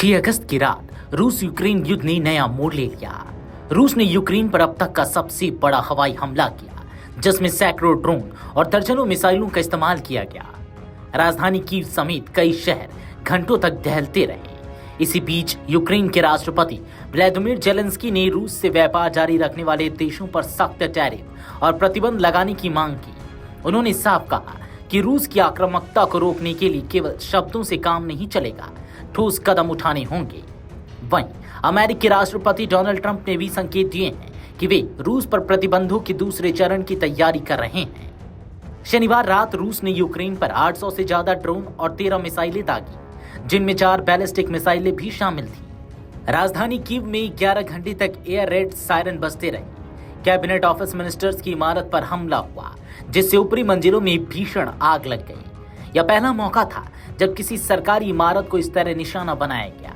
6 अगस्त की रात रूस यूक्रेन युद्ध ने नया मोड़ ले लिया। रूस ने यूक्रेन पर अब तक का सबसे बड़ा हवाई हमला किया, जिसमें सैकड़ों ड्रोन और दर्जनों मिसाइलों का इस्तेमाल किया गया। राजधानी कीव समेत कई शहर घंटों तक दहलते रहे। इसी बीच यूक्रेन के राष्ट्रपति व्लादिमीर जेलेंस्की ने रूस से व्यापार जारी रखने वाले देशों पर सख्त टैरिफ और प्रतिबंध लगाने की मांग की। उन्होंने साफ कहा कि रूस की आक्रामकता को रोकने के लिए केवल शब्दों से काम नहीं चलेगा, ठोस कदम उठाने होंगे। वहीं अमेरिकी राष्ट्रपति डोनाल्ड ट्रंप ने भी संकेत दिए हैं कि वे रूस पर प्रतिबंधों के दूसरे चरण की तैयारी कर रहे हैं। शनिवार रात रूस ने यूक्रेन पर 800 से ज्यादा ड्रोन और 13 मिसाइलें दागी, जिनमें 4 बैलिस्टिक मिसाइलें भी शामिल थी। राजधानी कीव में 11 घंटे तक एयर रेड सायरन बजते रहे। कैबिनेट ऑफिस मिनिस्टर्स की इमारत पर हमला हुआ, जिससे ऊपरी मंजिलों में भीषण आग लग गई। यह पहला मौका था जब किसी सरकारी इमारत को इस तरह निशाना बनाया गया।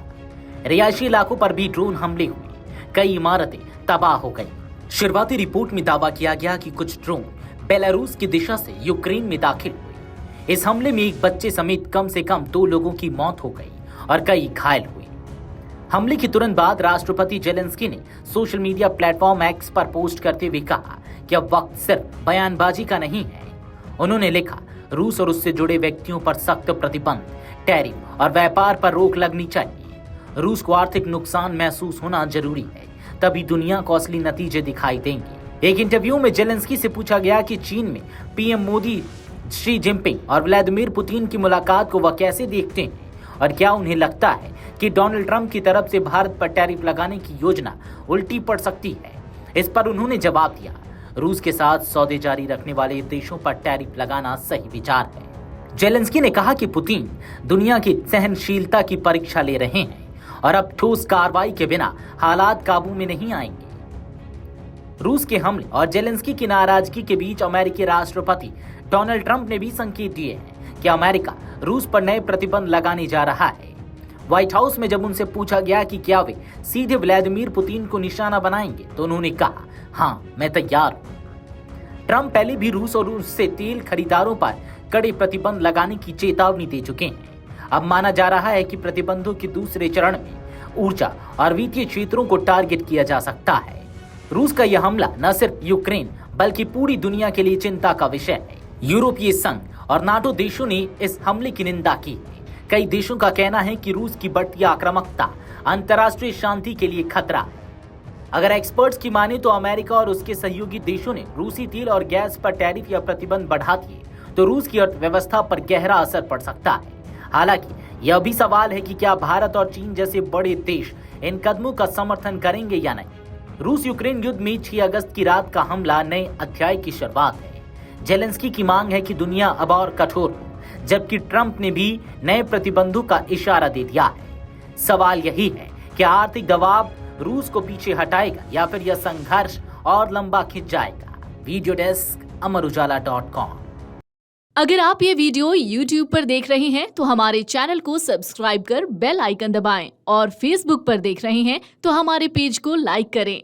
रिहायशी इलाकों पर भी ड्रोन हमले हुए, कई इमारतें तबाह हो गई। शुरुआती रिपोर्ट में दावा किया गया कि कुछ ड्रोन बेलारूस की दिशा से यूक्रेन में दाखिल हुए। इस हमले में एक बच्चे समेत कम से कम 2 लोगों की मौत हो गई और कई घायल हुए। हमले के तुरंत बाद राष्ट्रपति जेलेंस्की ने सोशल मीडिया प्लेटफॉर्म एक्स पर पोस्ट करते हुए कहा कि अब वक्त सिर्फ बयानबाजी का नहीं है। उन्होंने लिखा, रूस और उससे जुड़े व्यक्तियों पर सख्त प्रतिबंध, टैरिफ और व्यापार पर रोक लगनी चाहिए। रूस को आर्थिक नुकसान महसूस होना जरूरी है, तभी दुनिया को असली नतीजे दिखाई देंगे। एक इंटरव्यू में जेलेंस्की से पूछा गया कि चीन में पीएम मोदी, शी जिनपिंग और व्लादिमीर पुतिन की मुलाकात को वह कैसे देखते हैं और क्या उन्हें लगता है कि डोनाल्ड ट्रंप की तरफ से भारत पर टैरिफ लगाने की योजना उल्टी पड़ सकती है। इस पर उन्होंने जवाब दिया, रूस के साथ सौदे जारी रखने वाले देशों पर टैरिफ लगाना सही विचार है। जेलेंस्की ने कहा कि पुतिन दुनिया की सहनशीलता की परीक्षा ले रहे हैं और अब ठोस कार्रवाई के बिना हालात काबू में नहीं आएंगे। रूस के हमले और जेलेंस्की की नाराजगी के बीच अमेरिकी राष्ट्रपति डोनाल्ड ट्रंप ने भी संकेत दिए हैं कि अमेरिका रूस पर नए प्रतिबंध लगाने जा रहा है। व्हाइट हाउस में जब उनसे पूछा गया कि क्या वे सीधे व्लादिमीर पुतिन को निशाना बनाएंगे, तो उन्होंने कहा, हाँ, मैं तैयार हूं। ट्रंप पहले भी रूस और रूस से तेल खरीदारों पर कड़े प्रतिबंध लगाने की चेतावनी दे चुके हैं। अब माना जा रहा है कि प्रतिबंधों के दूसरे चरण में ऊर्जा और वित्तीय क्षेत्रों को टारगेट किया जा सकता है। रूस का यह हमला न सिर्फ यूक्रेन बल्कि पूरी दुनिया के लिए चिंता का विषय है। यूरोपीय संघ और नाटो देशों ने इस हमले की निंदा की है। कई देशों का कहना है कि रूस की बढ़ती आक्रामकता अंतर्राष्ट्रीय शांति के लिए खतरा है। अगर एक्सपर्ट्स की माने तो अमेरिका और उसके सहयोगी देशों ने रूसी तेल और गैस पर टैरिफ या प्रतिबंध बढ़ा दिए तो रूस की अर्थव्यवस्था पर गहरा असर पड़ सकता है। हालांकि यह भी सवाल है कि क्या भारत और चीन जैसे बड़े देश इन कदमों का समर्थन करेंगे या नहीं। रूस यूक्रेन युद्ध में 6 अगस्त की रात का हमला नए अध्याय की शुरुआत है। जेलेंस्की की मांग है कि दुनिया अब और कठोर हो, जबकि ट्रंप ने भी नए प्रतिबंधों का इशारा दे दिया है। सवाल यही है कि आर्थिक दबाव रूस को पीछे हटाएगा या फिर यह संघर्ष और लंबा खिंच जाएगा। वीडियो डेस्क अमरुजाला.com। अगर आप ये वीडियो YouTube पर देख रहे हैं तो हमारे चैनल को सब्सक्राइब कर बेल आइकन दबाएं और Facebook पर देख रहे हैं तो हमारे पेज को लाइक करें।